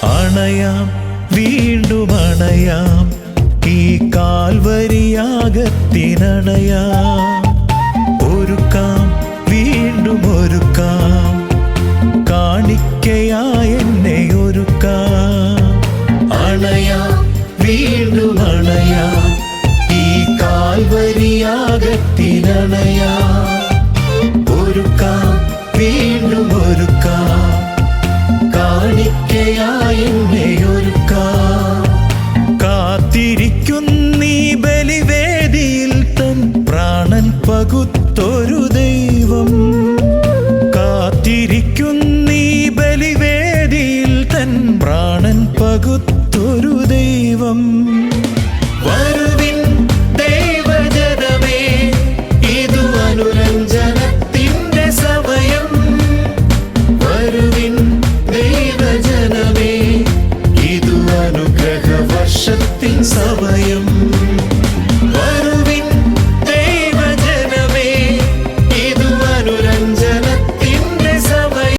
അണയാം വീണ്ടും അണയാം ഈ കാൽവരിയാഗത്തിനണയാം. ഒരുക്കാം വീണ്ടും ഒരുക്കാം കാണിക്കയായി എന്നെ ഒരുക്കാം. അണയാം വീണ്ടും അണയാം ഈ കാൽവരിയാഗത്തിനണയാം. ഒരുക്കാം വീണ്ടും ഒരുക്കാം കാണിക്കയായി എന്നെ ഒരുക്കാം. കാത്തിരിക്കുന്നീ ബലിവേദിയിൽ തൻ പ്രാണൻ പകുത്തൊരു ദൈവം. കാത്തിരിക്കുന്നീ ബലിവേദിയിൽ തൻ പ്രാണൻ പകുത്തൊരു